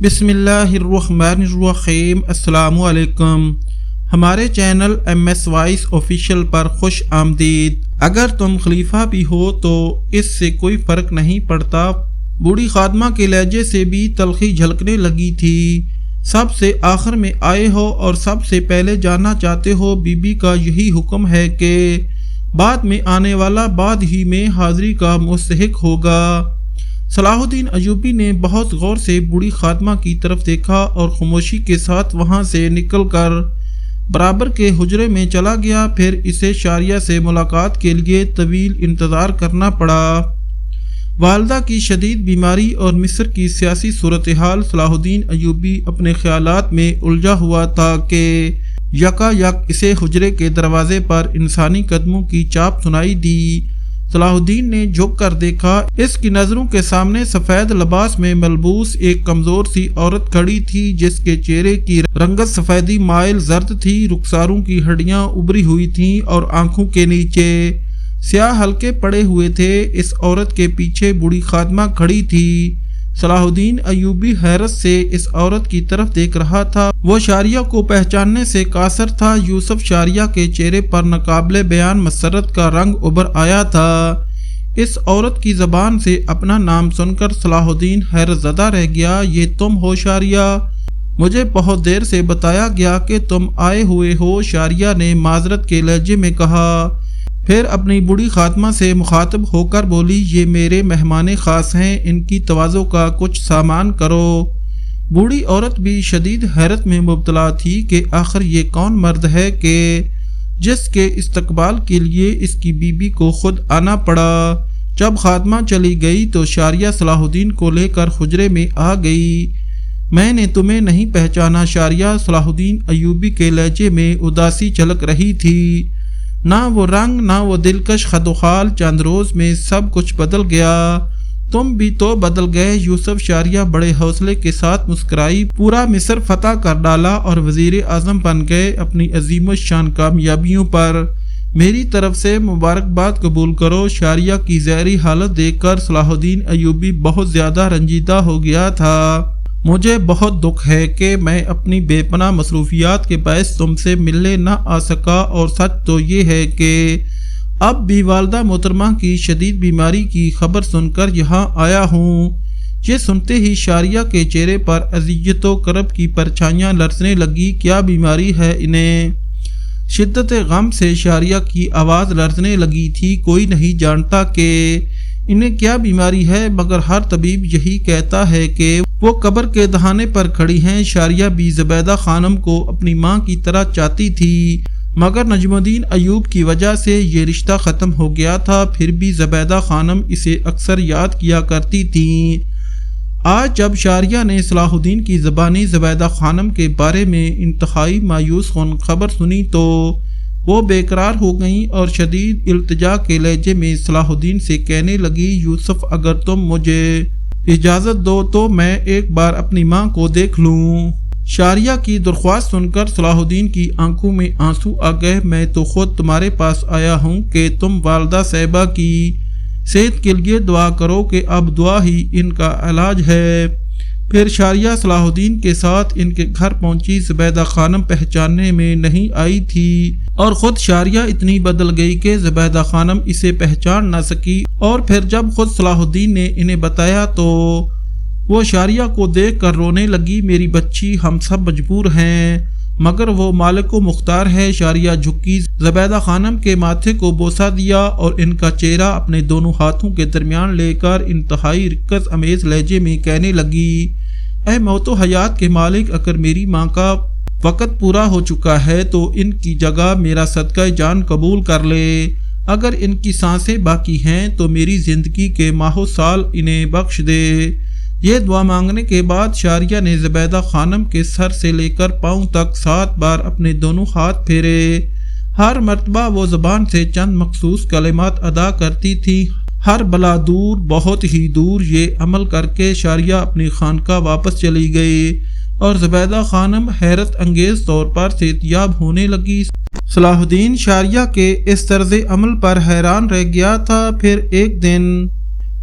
بسم اللہ الرحمن الرحیم۔ السلام علیکم۔ ہمارے چینل MS وائس آفیشیل پر خوش آمدید۔ اگر تم خلیفہ بھی ہو تو اس سے کوئی فرق نہیں پڑتا۔ بوڑھی خادمہ کے لہجے سے بھی تلخی جھلکنے لگی تھی۔ سب سے آخر میں آئے ہو اور سب سے پہلے جانا چاہتے ہو۔ بی بی کا یہی حکم ہے کہ بعد میں آنے والا بعد ہی میں حاضری کا مستحق ہوگا۔ صلاح الدین ایوبی نے بہت غور سے بوڑھی خادمہ کی طرف دیکھا اور خاموشی کے ساتھ وہاں سے نکل کر برابر کے حجرے میں چلا گیا۔ پھر اسے شاریہ سے ملاقات کے لیے طویل انتظار کرنا پڑا۔ والدہ کی شدید بیماری اور مصر کی سیاسی صورتحال صلاح الدین ایوبی اپنے خیالات میں الجھا ہوا تھا کہ یکا یک اسے حجرے کے دروازے پر انسانی قدموں کی چاپ سنائی دی۔ صلاح الدین نے جھک کر دیکھا۔ اس کی نظروں کے سامنے سفید لباس میں ملبوس ایک کمزور سی عورت کھڑی تھی جس کے چہرے کی رنگت سفیدی مائل زرد تھی۔ رخساروں کی ہڈیاں ابری ہوئی تھیں اور آنکھوں کے نیچے سیاہ حلقے پڑے ہوئے تھے۔ اس عورت کے پیچھے بوڑھی خادمہ کھڑی تھی۔ صلاح الدین ایوبی حیرت سے اس عورت کی طرف دیکھ رہا تھا۔ وہ شاریہ کو پہچاننے سے قاصر تھا۔ یوسف شاریہ کے چہرے پر ناقابل بیان مسرت کا رنگ ابھر آیا تھا۔ اس عورت کی زبان سے اپنا نام سن کر صلاح الدین حیرت زدہ رہ گیا۔ یہ تم ہو شاریہ؟ مجھے بہت دیر سے بتایا گیا کہ تم آئے ہوئے ہو، شاریہ نے معذرت کے لہجے میں کہا۔ پھر اپنی بوڑھی خاتمہ سے مخاطب ہو کر بولی، یہ میرے مہمان خاص ہیں، ان کی تواضع کا کچھ سامان کرو۔ بوڑھی عورت بھی شدید حیرت میں مبتلا تھی کہ آخر یہ کون مرد ہے کہ جس کے استقبال کے لیے اس کی بیوی کو خود آنا پڑا۔ جب خاتمہ چلی گئی تو شاریہ صلاح الدین کو لے کر حجرے میں آ گئی۔ میں نے تمہیں نہیں پہچانا شاریہ، صلاح الدین ایوبی کے لہجے میں اداسی جھلک رہی تھی۔ نہ وہ رنگ، نہ وہ دلکش خد و خال، چند روز میں سب کچھ بدل گیا۔ تم بھی تو بدل گئے۔ یوسف شاریہ بڑے حوصلے کے ساتھ مسکرائی۔ پورا مصر فتح کر ڈالا اور وزیر اعظم بن گئے۔ اپنی عظیم الشان کامیابیوں پر میری طرف سے مبارکباد قبول کرو۔ شاریہ کی زہری حالت دیکھ کر صلاح الدین ایوبی بہت زیادہ رنجیدہ ہو گیا تھا۔ مجھے بہت دکھ ہے کہ میں اپنی بے پناہ مصروفیات کے باعث تم سے ملنے نہ آ سکا، اور سچ تو یہ ہے کہ اب بھی والدہ محترمہ کی شدید بیماری کی خبر سن کر یہاں آیا ہوں۔ یہ سنتے ہی شاریہ کے چہرے پر اذیت و کرب کی پرچھائیاں لرزنے لگی۔ کیا بیماری ہے انہیں؟ شدت غم سے شاریہ کی آواز لرزنے لگی تھی۔ کوئی نہیں جانتا کہ انہیں کیا بیماری ہے، مگر ہر طبیب یہی کہتا ہے کہ وہ قبر کے دہانے پر کھڑی ہیں۔ شاریہ بھی زبیدہ خانم کو اپنی ماں کی طرح چاہتی تھی، مگر نجم الدین ایوب کی وجہ سے یہ رشتہ ختم ہو گیا تھا۔ پھر بھی زبیدہ خانم اسے اکثر یاد کیا کرتی تھیں۔ آج جب شاریہ نے صلاح الدین کی زبانی زبیدہ خانم کے بارے میں انتہائی مایوس کن خبر سنی تو وہ بے قرار ہو گئیں اور شدید التجا کے لہجے میں صلاح الدین سے کہنے لگی، یوسف اگر تم مجھے اجازت دو تو میں ایک بار اپنی ماں کو دیکھ لوں۔ شاریہ کی درخواست سن کر صلاح الدین کی آنکھوں میں آنسو آ گئے۔ میں تو خود تمہارے پاس آیا ہوں کہ تم والدہ صاحبہ کی صحت کے لیے دعا کرو کہ اب دعا ہی ان کا علاج ہے۔ پھر شاریہ صلاح الدین کے ساتھ ان کے گھر پہنچی۔ زبیدہ خانم پہچاننے میں نہیں آئی تھی اور خود شاریہ اتنی بدل گئی کہ زبیدہ خانم اسے پہچان نہ سکی، اور پھر جب خود صلاح الدین نے انہیں بتایا تو وہ شاریہ کو دیکھ کر رونے لگی۔ میری بچی، ہم سب مجبور ہیں، مگر وہ مالک و مختار ہے۔ شاریہ جھکی، زبیدہ خانم کے ماتھے کو بوسہ دیا اور ان کا چہرہ اپنے دونوں ہاتھوں کے درمیان لے کر انتہائی رکت امیز لہجے میں کہنے لگی، اے موت و حیات کے مالک، اگر میری ماں کا وقت پورا ہو چکا ہے تو ان کی جگہ میرا صدقہ جان قبول کر لے۔ اگر ان کی سانسیں باقی ہیں تو میری زندگی کے ماہ و سال انہیں بخش دے۔ یہ دعا مانگنے کے بعد شاریہ نے زبیدہ خانم کے سر سے لے کر پاؤں تک 7 بار اپنے دونوں ہاتھ پھیرے۔ ہر مرتبہ وہ زبان سے چند مخصوص کلمات ادا کرتی تھی، ہر بلا دور، بہت ہی دور۔ یہ عمل کر کے شاریہ اپنی خانقاہ واپس چلی گئی اور زبیدہ خانم حیرت انگیز طور پر صحتیاب ہونے لگی۔ صلاح الدین شاریہ کے اس طرز عمل پر حیران رہ گیا تھا۔ پھر ایک دن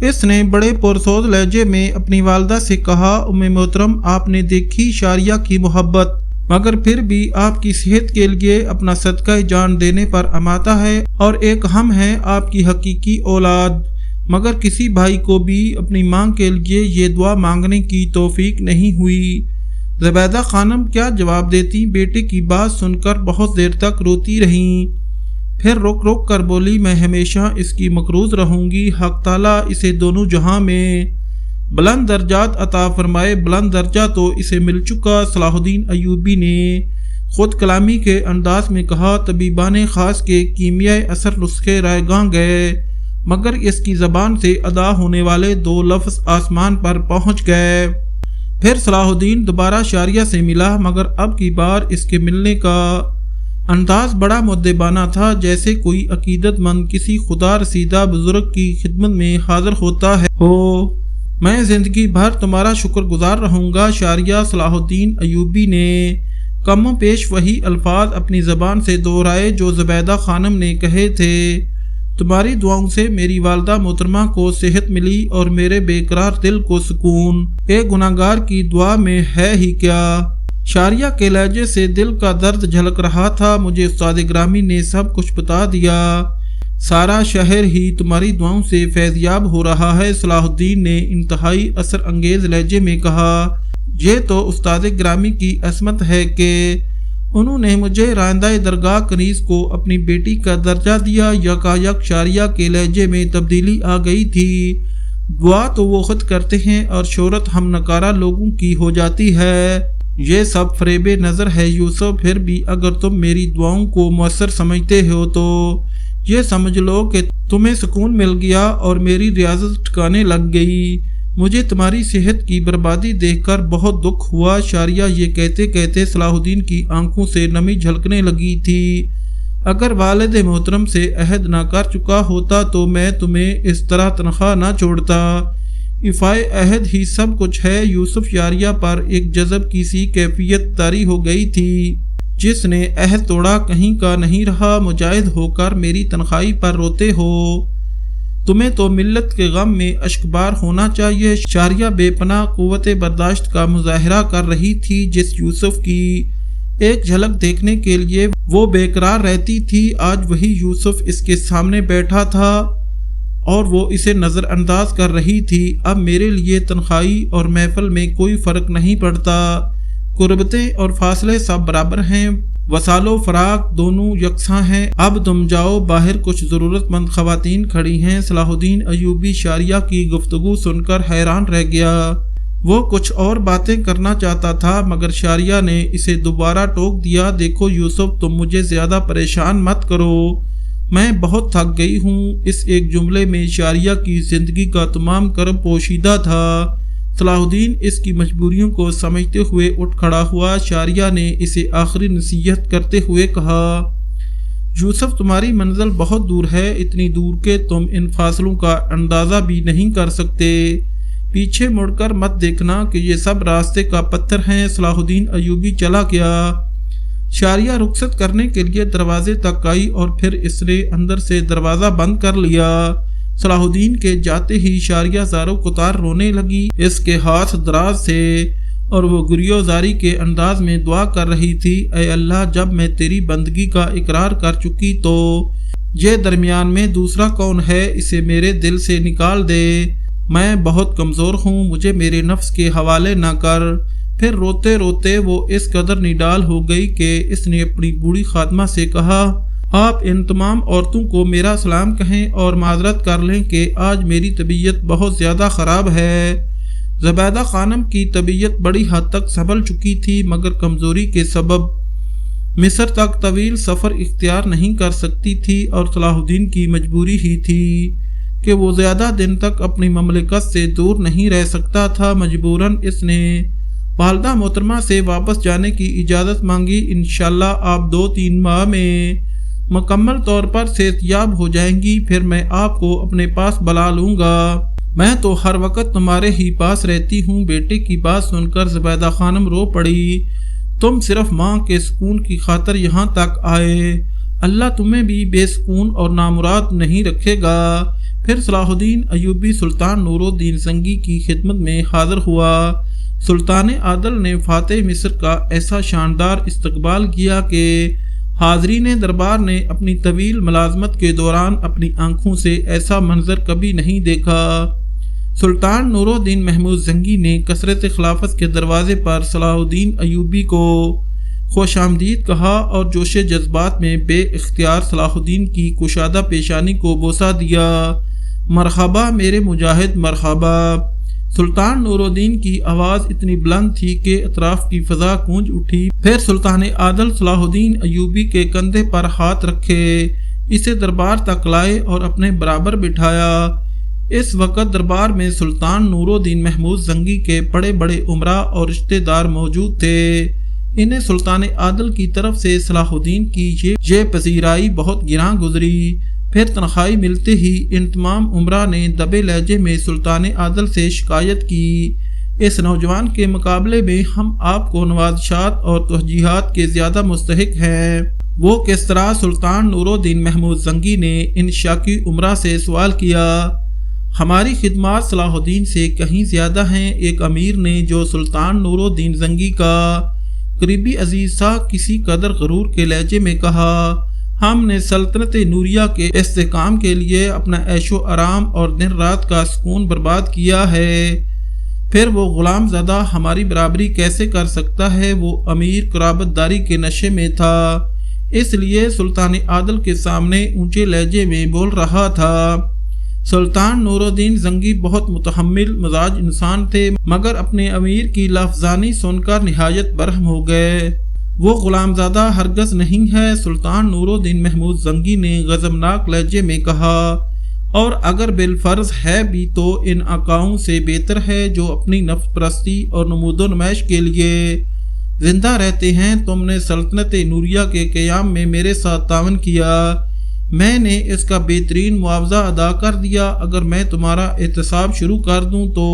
اس نے بڑے پرسوز لہجے میں اپنی والدہ سے کہا، ام محترم آپ نے دیکھی شاریہ کی محبت، مگر پھر بھی آپ کی صحت کے لیے اپنا صدقہ جان دینے پر آمادہ ہے، اور ایک ہم ہیں آپ کی حقیقی اولاد، مگر کسی بھائی کو بھی اپنی ماں کے لیے یہ دعا مانگنے کی توفیق نہیں ہوئی۔ زبیدہ خانم کیا جواب دیتی؟ بیٹے کی بات سن کر بہت دیر تک روتی رہیں، پھر رک رک کر بولی، میں ہمیشہ اس کی مقروض رہوں گی، حق تعالیٰ اسے دونوں جہاں میں بلند درجات عطا فرمائے۔ بلند درجہ تو اسے مل چکا، صلاح الدین ایوبی نے خود کلامی کے انداز میں کہا۔ طبیبان خاص کے کیمیائی اثر نسخے رائگاں گئے، مگر اس کی زبان سے ادا ہونے والے 2 لفظ آسمان پر پہنچ گئے۔ پھر صلاح الدین دوبارہ شاریہ سے ملا، مگر اب کی بار اس کے ملنے کا انداز بڑا مؤدبانہ تھا، جیسے کوئی عقیدت مند کسی خدا رسیدہ بزرگ کی خدمت میں حاضر ہوتا ہے ہو۔ میں زندگی بھر تمہارا شکر گزار رہوں گا شاریہ۔ صلاح الدین ایوبی نے کم و پیش وہی الفاظ اپنی زبان سے دہرائے جو زبیدہ خانم نے کہے تھے، تمہاری دعاؤں سے میری والدہ محترمہ کو صحت ملی اور میرے بے قرار دل کو سکون۔ ایک گناہگار کی دعا میں ہے ہی کیا؟ شاریہ کے لہجے سے دل کا درد جھلک رہا تھا۔ مجھے استاد گرامی نے سب کچھ بتا دیا، سارا شہر ہی تمہاری دعاؤں سے فیض یاب ہو رہا ہے۔ صلاح الدین نے انتہائی اثر انگیز لہجے میں کہا، یہ تو استاد گرامی کی عصمت ہے کہ انہوں نے مجھے رائندہ درگاہ کنیز کو اپنی بیٹی کا درجہ دیا۔ یکایک شاریہ کے لہجے میں تبدیلی آ گئی تھی۔ دعا تو وہ خود کرتے ہیں اور شہرت ہم نکارہ لوگوں کی ہو جاتی ہے۔ یہ سب فریب نظر ہے یوسف، پھر بھی اگر تم میری دعاؤں کو مؤثر سمجھتے ہو تو یہ سمجھ لو کہ تمہیں سکون مل گیا اور میری ریاضت ٹھکانے لگ گئی۔ مجھے تمہاری صحت کی بربادی دیکھ کر بہت دکھ ہوا۔ شاریہ یہ کہتے کہتے صلاح الدین کی آنکھوں سے نمی جھلکنے لگی تھی۔ اگر والد محترم سے عہد نہ کر چکا ہوتا تو میں تمہیں اس طرح تنخواہ نہ چھوڑتا۔ ایفائے عہد ہی سب کچھ ہے۔ یوسف شاریہ پر ایک جذب کی سی کیفیت طاری ہو گئی تھی، جس نے عہد توڑا کہیں کا نہیں رہا۔ مجاہد ہو کر میری تنخواہی پر روتے ہو، تمہیں تو ملت کے غم میں اشکبار ہونا چاہیے۔ شاریہ بے پناہ قوت برداشت کا مظاہرہ کر رہی تھی، جس یوسف کی ایک جھلک دیکھنے کے لیے وہ بے قرار رہتی تھی۔ آج وہی یوسف اس کے سامنے بیٹھا تھا اور وہ اسے نظر انداز کر رہی تھی۔ اب میرے لیے تنخواہی اور محفل میں کوئی فرق نہیں پڑتا، قربتیں اور فاصلے سب برابر ہیں، وصال و فراق دونوں یکساں ہیں۔ اب تم جاؤ، باہر کچھ ضرورت مند خواتین کھڑی ہیں۔ صلاح الدین ایوبی شاریہ کی گفتگو سن کر حیران رہ گیا۔ وہ کچھ اور باتیں کرنا چاہتا تھا، مگر شاریہ نے اسے دوبارہ ٹوک دیا۔ دیکھو یوسف، تم مجھے زیادہ پریشان مت کرو، میں بہت تھک گئی ہوں۔ اس ایک جملے میں شاریہ کی زندگی کا تمام کرب پوشیدہ تھا۔ صلاح الدین اس کی مجبوریوں کو سمجھتے ہوئے اٹھ کھڑا ہوا۔ شاریہ نے اسے آخری نصیحت کرتے ہوئے کہا، یوسف تمہاری منزل بہت دور ہے، اتنی دور کہ تم ان فاصلوں کا اندازہ بھی نہیں کر سکتے۔ پیچھے مڑ کر مت دیکھنا کہ یہ سب راستے کا پتھر ہیں۔ صلاح الدین ایوبی چلا گیا۔ شاریہ رخصت کرنے کے لیے دروازے تک آئی اور پھر اس نے اندر سے دروازہ بند کر لیا۔ صلاح الدین کے جاتے ہی شاریہ زارو کتار رونے لگی۔ اس کے ہاتھ دراز تھے اور وہ گریو زاری کے انداز میں دعا کر رہی تھی، اے اللہ، جب میں تیری بندگی کا اقرار کر چکی تو یہ درمیان میں دوسرا کون ہے؟ اسے میرے دل سے نکال دے، میں بہت کمزور ہوں، مجھے میرے نفس کے حوالے نہ کر۔ پھر روتے روتے وہ اس قدر نڈال ہو گئی کہ اس نے اپنی بوڑھی خادمہ سے کہا، آپ ان تمام عورتوں کو میرا سلام کہیں اور معذرت کر لیں کہ آج میری طبیعت بہت زیادہ خراب ہے۔ زبیدہ خانم کی طبیعت بڑی حد تک سنبھل چکی تھی، مگر کمزوری کے سبب مصر تک طویل سفر اختیار نہیں کر سکتی تھی، اور صلاح الدین کی مجبوری ہی تھی کہ وہ زیادہ دن تک اپنی مملکت سے دور نہیں رہ سکتا تھا۔ مجبوراً اس نے والدہ محترمہ سے واپس جانے کی اجازت مانگی۔ انشاءاللہ آپ 2-3 ماہ میں مکمل طور پر صحت یاب ہو جائیں گی، پھر میں آپ کو اپنے پاس بلا لوں گا، میں تو ہر وقت تمہارے ہی پاس رہتی ہوں۔ بیٹے کی بات سن کر زبیدہ خانم رو پڑی، تم صرف ماں کے سکون کی خاطر یہاں تک آئے، اللہ تمہیں بھی بے سکون اور نامراد نہیں رکھے گا۔ پھر صلاح الدین ایوبی سلطان نور الدین زنگی کی خدمت میں حاضر ہوا۔ سلطان عادل نے فاتح مصر کا ایسا شاندار استقبال کیا کہ حاضرین دربار نے اپنی طویل ملازمت کے دوران اپنی آنکھوں سے ایسا منظر کبھی نہیں دیکھا۔ سلطان نور الدین محمود زنگی نے کثرت خلافت کے دروازے پر صلاح الدین ایوبی کو خوش آمدید کہا اور جوش جذبات میں بے اختیار صلاح الدین کی کشادہ پیشانی کو بوسہ دیا۔ مرحبا میرے مجاہد مرحبا۔ سلطان نور الدین کی آواز اتنی بلند تھی کہ اطراف کی فضا گونج اٹھی۔ پھر سلطان عادل صلاح الدین ایوبی کے کندھے پر ہاتھ رکھے، اسے دربار تک لائے اور اپنے برابر بٹھایا۔ اس وقت دربار میں سلطان نور الدین محمود زنگی کے بڑے بڑے امراء اور رشتہ دار موجود تھے۔ انہیں سلطان عادل کی طرف سے صلاح الدین کی یہ پذیرائی بہت گراں گزری۔ پھر تنخواہی ملتے ہی ان تمام امراء نے دبے لہجے میں سلطان عادل سے شکایت کی، اس نوجوان کے مقابلے میں ہم آپ کو نوازشات اور توجیہات کے زیادہ مستحق ہیں۔ وہ کس طرح؟ سلطان نور الدین محمود زنگی نے ان شاکی امراء سے سوال کیا۔ ہماری خدمات صلاح الدین سے کہیں زیادہ ہیں، ایک امیر نے جو سلطان نور الدین زنگی کا قریبی عزیز تھا کسی قدر غرور کے لہجے میں کہا۔ ہم نے سلطنت نوریہ کے استحکام کے لیے اپنا عیش و آرام اور دن رات کا سکون برباد کیا ہے، پھر وہ غلام زادہ ہماری برابری کیسے کر سکتا ہے؟ وہ امیر قرابت داری کے نشے میں تھا، اس لیے سلطان عادل کے سامنے اونچے لہجے میں بول رہا تھا۔ سلطان نور الدین زنگی بہت متحمل مزاج انسان تھے، مگر اپنے امیر کی لفظانی سن کر نہایت برہم ہو گئے۔ وہ غلام زادہ ہرگز نہیں ہے، سلطان نور الدین محمود زنگی نے غضبناک لہجے میں کہا، اور اگر بالفرض ہے بھی تو ان آقاؤں سے بہتر ہے جو اپنی نفس پرستی اور نمود و نمائش کے لیے زندہ رہتے ہیں۔ تم نے سلطنت نوریہ کے قیام میں میرے ساتھ تعاون کیا، میں نے اس کا بہترین معاوضہ ادا کر دیا۔ اگر میں تمہارا احتساب شروع کر دوں تو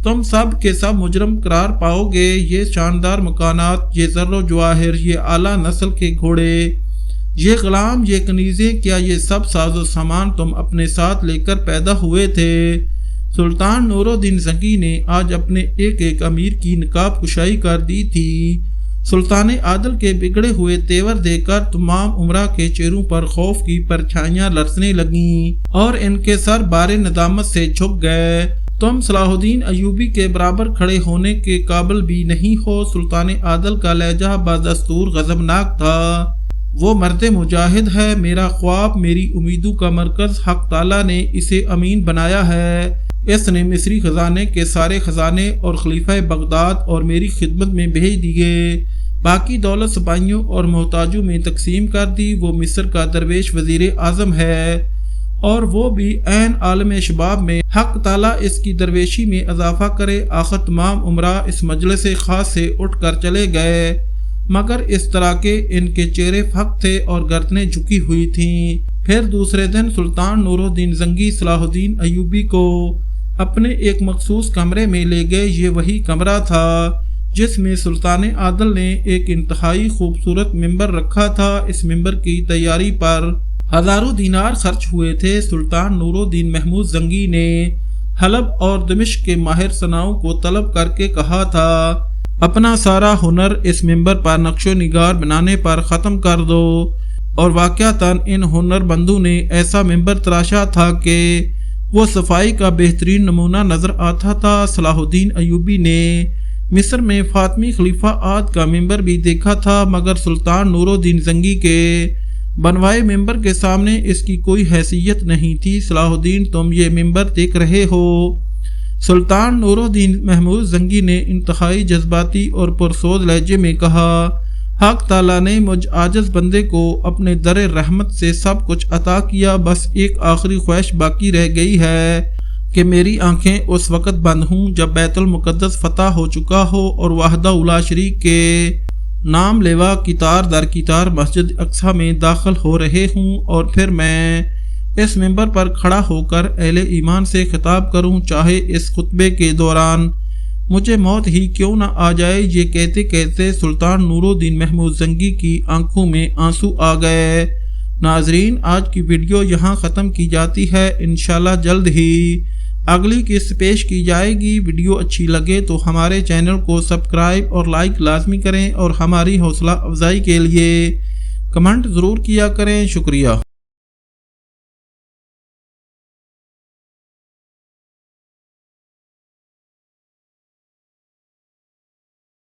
تم سب کے سب مجرم قرار پاؤ گے۔ یہ شاندار مکانات، یہ زر و جواہر، یہ اعلیٰ نسل کے گھوڑے، یہ غلام، یہ کنیزیں، کیا یہ سب ساز و سامان تم اپنے ساتھ لے کر پیدا ہوئے تھے؟ سلطان نور الدین زنگی نے آج اپنے ایک ایک امیر کی نقاب کشائی کر دی تھی۔ سلطان عادل کے بگڑے ہوئے تیور دیکھ کر تمام امراء کے چہروں پر خوف کی پرچھائیاں لرزنے لگیں اور ان کے سر بار ندامت سے جھک گئے۔ تم صلاح الدین ایوبی کے برابر کھڑے ہونے کے قابل بھی نہیں ہو۔ سلطان عادل کا لہجہ بدستور غضبناک تھا۔ وہ مرد مجاہد ہے، میرا خواب، میری امیدوں کا مرکز، حق تعالیٰ نے اسے امین بنایا ہے۔ اس نے مصری خزانے کے سارے خزانے اور خلیفہ بغداد اور میری خدمت میں بھیج دیے، باقی دولت سپاہیوں اور محتاجوں میں تقسیم کر دی۔ وہ مصر کا درویش وزیر اعظم ہے اور وہ بھی عین عالم شباب میں۔ حق تعالیٰ اس کی درویشی میں اضافہ کرے۔ آخر تمام امراء اس مجلس خاص سے اٹھ کر چلے گئے، مگر اس طرح کے ان کے چہرے فحق تھے اور گردنیں جھکی ہوئی تھیں۔ پھر دوسرے دن سلطان نور الدین زنگی صلاح الدین ایوبی کو اپنے ایک مخصوص کمرے میں لے گئے۔ یہ وہی کمرہ تھا جس میں سلطان عادل نے ایک انتہائی خوبصورت ممبر رکھا تھا۔ اس ممبر کی تیاری پر ہزاروں دینار خرچ ہوئے تھے۔ سلطان نور الدین محمود زنگی نے حلب اور دمشق کے ماہر صناؤں کو طلب کر کے کہا تھا، اپنا سارا ہنر اس ممبر پر نقش و نگار بنانے پر ختم کر دو، اور واقعتاً ان ہنر مندوں نے ایسا ممبر تراشا تھا کہ وہ صفائی کا بہترین نمونہ نظر آتا تھا۔ صلاح الدین ایوبی نے مصر میں فاطمی خلیفہ عاد کا ممبر بھی دیکھا تھا، مگر سلطان نور الدین زنگی کے بنوائے ممبر کے سامنے اس کی کوئی حیثیت نہیں تھی۔ صلاح الدین، تم یہ ممبر دیکھ رہے ہو؟ سلطان نور الدین محمود زنگی نے انتہائی جذباتی اور پرسوز لہجے میں کہا، حق تعالیٰ نے مجھ عاجز بندے کو اپنے در رحمت سے سب کچھ عطا کیا، بس ایک آخری خواہش باقی رہ گئی ہے کہ میری آنکھیں اس وقت بند ہوں جب بیت المقدس فتح ہو چکا ہو اور وحدہ لا شریک کے نام لیوا کتار در کتار مسجد اقصی میں داخل ہو رہے ہوں، اور پھر میں اس ممبر پر کھڑا ہو کر اہل ایمان سے خطاب کروں، چاہے اس خطبے کے دوران مجھے موت ہی کیوں نہ آ جائے۔ یہ کہتے کہتے سلطان نور الدین محمود زنگی کی آنکھوں میں آنسو آ گئے۔ ناظرین آج کی ویڈیو یہاں ختم کی جاتی ہے، انشاءاللہ جلد ہی اگلی قسط پیش کی جائے گی۔ ویڈیو اچھی لگے تو ہمارے چینل کو سبسکرائب اور لائک لازمی کریں اور ہماری حوصلہ افزائی کے لیے کمنٹ ضرور کیا کریں۔ شکریہ۔